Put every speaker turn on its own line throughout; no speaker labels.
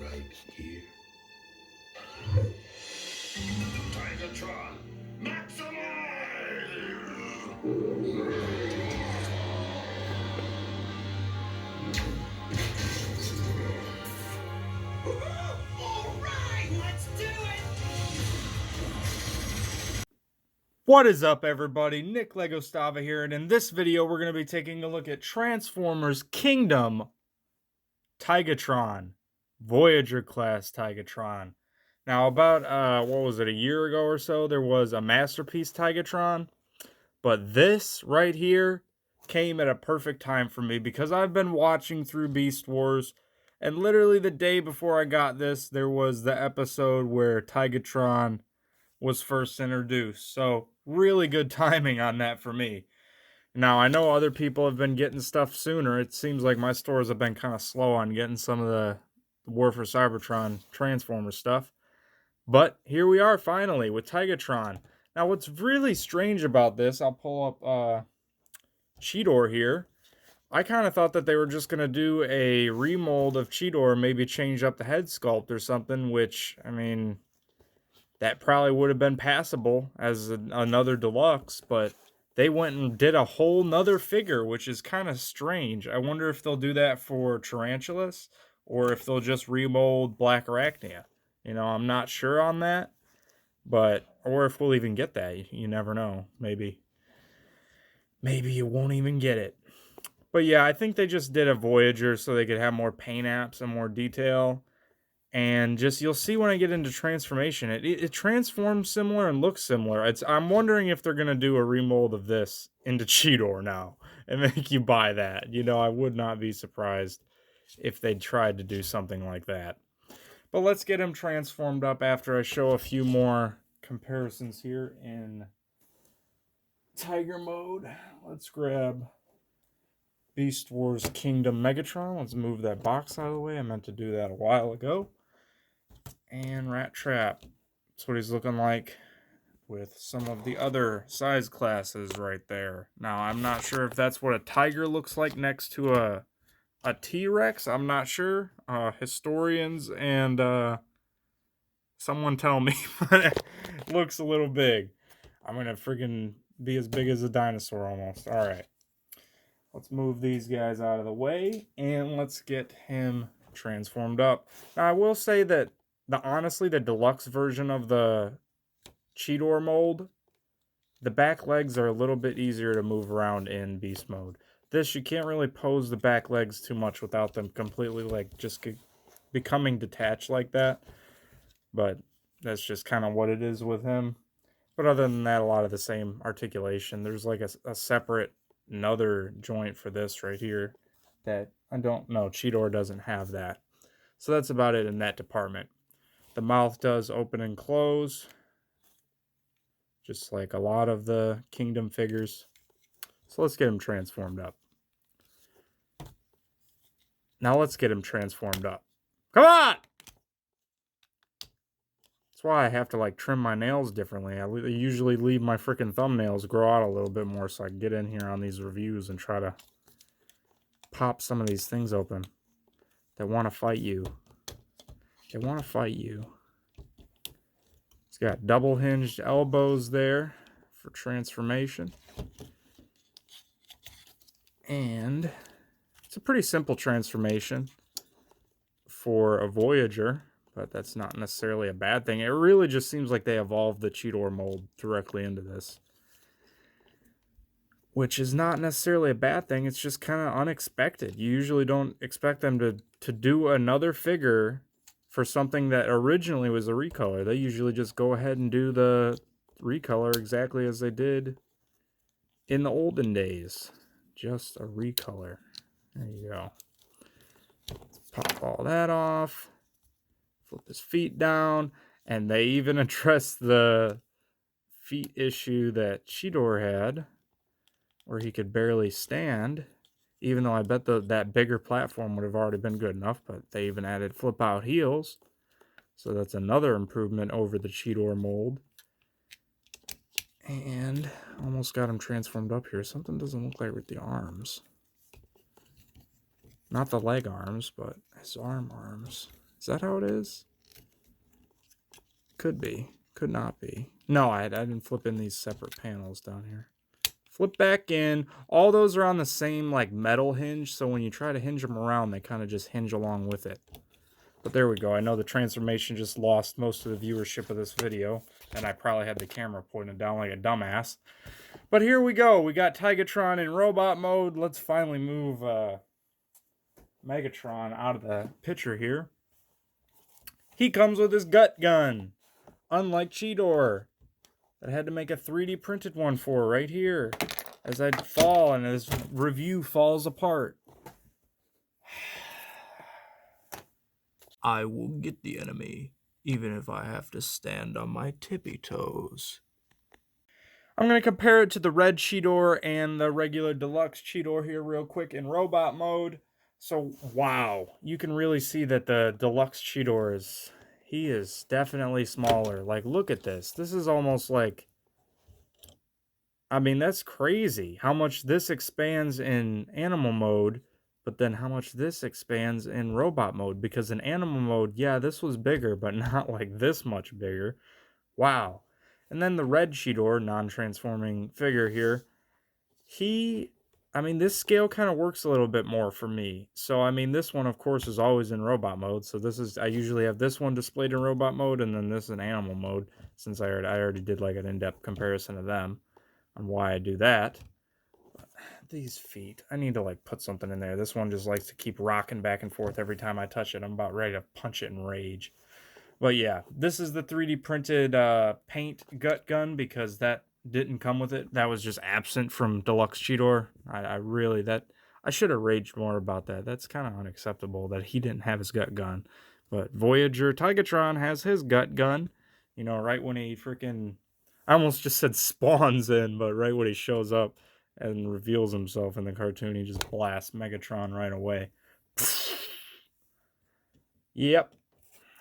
right here. Tigatron, maximize! All right, let's do it!
What is up, everybody? Nick Legostava here, and in this video we're going to be taking a look at Transformers Kingdom Tigatron, Voyager class Tigatron. Now, about what was it, a year ago or so, there was a Masterpiece Tigatron, but this right here came at a perfect time for me because I've been watching through Beast Wars, and literally the day before I got this, there was the episode where Tigatron was first introduced. So really good timing on that for me. Now, I know other people have been getting stuff sooner. It seems like my stores have been kind of slow on getting some of the War for Cybertron Transformer stuff. But here we are finally with Tigatron. Now, what's really strange about this, I'll pull up Cheetor here. I kind of thought that they were just going to do a remold of Cheetor, maybe change up the head sculpt or something, which, I mean, that probably would have been passable as another deluxe, but they went and did a whole nother figure, which is kind of strange. I wonder if they'll do that for Tarantulas or if they'll just remold Black Arachnia. You know, I'm not sure on that, but or if we'll even get that. You never know. Maybe you won't even get it. But yeah, I think they just did a Voyager so they could have more paint apps and more detail. And just, you'll see when I get into transformation, it transforms similar and looks similar. I'm wondering if they're going to do a remold of this into Cheetor now and make you buy that. You know, I would not be surprised if they tried to do something like that. But let's get him transformed up after I show a few more comparisons here in Tiger mode. Let's grab Beast Wars Kingdom Megatron. Let's move that box out of the way. I meant to do that a while ago. And Rat Trap. That's what he's looking like with some of the other size classes right there. Now, I'm not sure if that's what a tiger looks like next to a T-Rex. I'm not sure. Historians and someone tell me, but it looks a little big. I'm going to freaking be as big as a dinosaur almost. All right. Let's move these guys out of the way, and let's get him transformed up. Now, I will say that honestly, the deluxe version of the Cheetor mold, the back legs are a little bit easier to move around in beast mode. This, you can't really pose the back legs too much without them completely, like, just becoming detached like that. But that's just kind of what it is with him. But other than that, a lot of the same articulation. There's like a separate another joint for this right here that I don't know. Cheetor doesn't have that. So that's about it in that department. The mouth does open and close, just like a lot of the Kingdom figures. So let's get him transformed up. Now let's get him transformed up. Come on! That's why I have to like trim my nails differently. I usually leave my freaking thumbnails grow out a little bit more so I can get in here on these reviews and try to pop some of these things open that want to fight you. They want to fight you. It's got double hinged elbows there for transformation. And it's a pretty simple transformation for a Voyager, but that's not necessarily a bad thing. It really just seems like they evolved the Cheetor mold directly into this, which is not necessarily a bad thing. It's just kind of unexpected. You usually don't expect them to do another figure for something that originally was a recolor. They usually just go ahead and do the recolor exactly as they did in the olden days. Just a recolor. There you go. Let's pop all that off. Flip his feet down. And they even addressed the feet issue that Cheetor had, where he could barely stand. Even though I bet that bigger platform would have already been good enough, but they even added flip-out heels. So that's another improvement over the Cheetor mold. And almost got him transformed up here. Something doesn't look right with the arms. Not the leg arms, but his arms. Is that how it is? Could be. Could not be. No, I didn't flip in these separate panels down here. Flip back in. All those are on the same like metal hinge, so when you try to hinge them around, they kind of just hinge along with it. But there we go. I know the transformation just lost most of the viewership of this video, and I probably had the camera pointed down like a dumbass. But here we go. We got Tigatron in robot mode. Let's finally move Megatron out of the picture here. He comes with his gut gun. Unlike Cheetor, that I had to make a 3D printed one for right here. As I fall and this review falls apart. I will get the enemy, even if I have to stand on my tippy toes. I'm going to compare it to the red Cheetor and the regular deluxe Cheetor here real quick in robot mode. So, wow, you can really see that the deluxe Cheetor he is definitely smaller. Like, look at this. This is almost like, I mean, that's crazy how much this expands in animal mode, but then how much this expands in robot mode. Because in animal mode, yeah, this was bigger, but not like this much bigger. Wow. And then the red Cheetor, non-transforming figure here, I mean, this scale kind of works a little bit more for me. So, I mean, this one, of course, is always in robot mode. So I usually have this one displayed in robot mode, and then this in animal mode, since I already did like an in-depth comparison of them on why I do that. But these feet, I need to like put something in there. This one just likes to keep rocking back and forth every time I touch it. I'm about ready to punch it in rage. But yeah, this is the 3D printed paint gut gun because that didn't come with it. That was just absent from Deluxe Cheetor. I should have raged more about that. That's kind of unacceptable that he didn't have his gut gun. But Voyager Tigatron has his gut gun. You know, right when he freaking, I almost just said spawns in, but right when he shows up and reveals himself in the cartoon, he just blasts Megatron right away. Yep.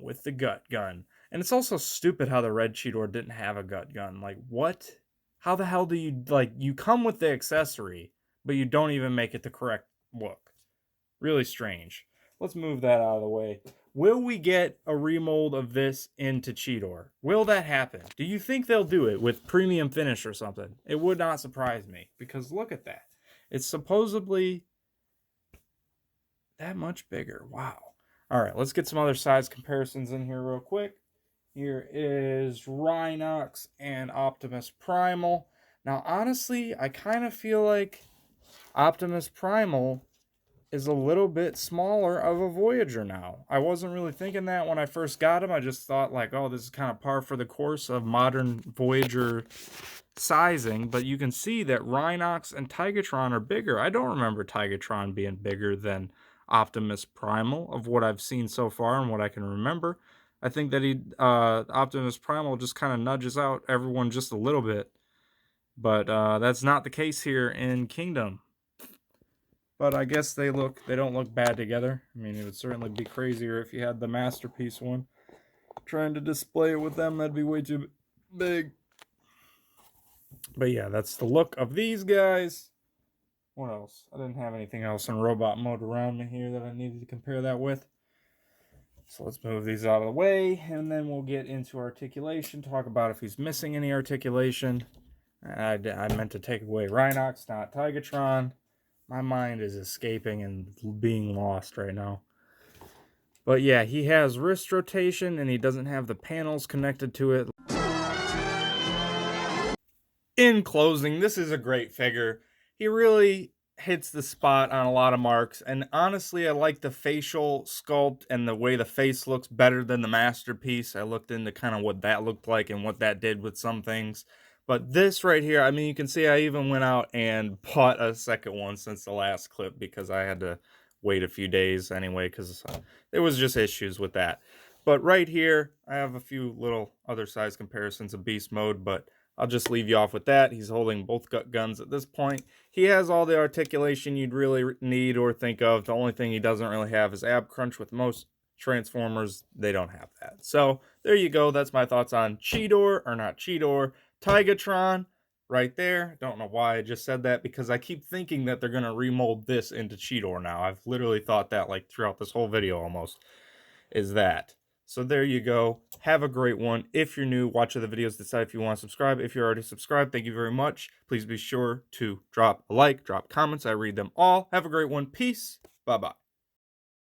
With the gut gun. And it's also stupid how the red Cheetor didn't have a gut gun. Like, what? How the hell do you, like, you come with the accessory, but you don't even make it the correct look. Really strange. Let's move that out of the way. Will we get a remold of this into Cheetor? Will that happen? Do you think they'll do it with premium finish or something? It would not surprise me, because look at that. It's supposedly that much bigger. Wow. All right, let's get some other size comparisons in here real quick. Here is Rhinox and Optimus Primal. Now, honestly, I kind of feel like Optimus Primal is a little bit smaller of a Voyager now. I wasn't really thinking that when I first got him. I just thought like, oh, this is kind of par for the course of modern Voyager sizing. But you can see that Rhinox and Tigatron are bigger. I don't remember Tigatron being bigger than Optimus Primal of what I've seen so far and what I can remember. I think that Optimus Primal just kind of nudges out everyone just a little bit. But that's not the case here in Kingdom. But I guess they don't look bad together. I mean, it would certainly be crazier if you had the Masterpiece one. Trying to display it with them, that'd be way too big. But yeah, that's the look of these guys. What else? I didn't have anything else in robot mode around me here that I needed to compare that with. So let's move these out of the way, and then we'll get into articulation, talk about if he's missing any articulation. I meant to take away Rhinox, not Tigatron. My mind is escaping and being lost right now. But yeah, he has wrist rotation, and he doesn't have the panels connected to it. In closing, this is a great figure. He really hits the spot on a lot of marks, and honestly, I like the facial sculpt and the way the face looks better than the Masterpiece. I looked into kind of what that looked like and what that did with some things. But this right here, I mean, you can see I even went out and bought a second one since the last clip because I had to wait a few days anyway because there was just issues with that. But right here, I have a few little other size comparisons of Beast Mode, but I'll just leave you off with that. He's holding both gut guns at this point. He has all the articulation you'd really need or think of. The only thing he doesn't really have is ab crunch. With most Transformers, they don't have that. So there you go. That's my thoughts on Tigatron right there. Don't know why I just said that because I keep thinking that they're going to remold this into Cheetor now. I've literally thought that like throughout this whole video almost. is that. So there you go. Have a great one. If you're new, watch other videos, decide if you want to subscribe. If you're already subscribed, thank you very much. Please be sure to drop a like, drop comments. I read them all. Have a great one. Peace. Bye-bye.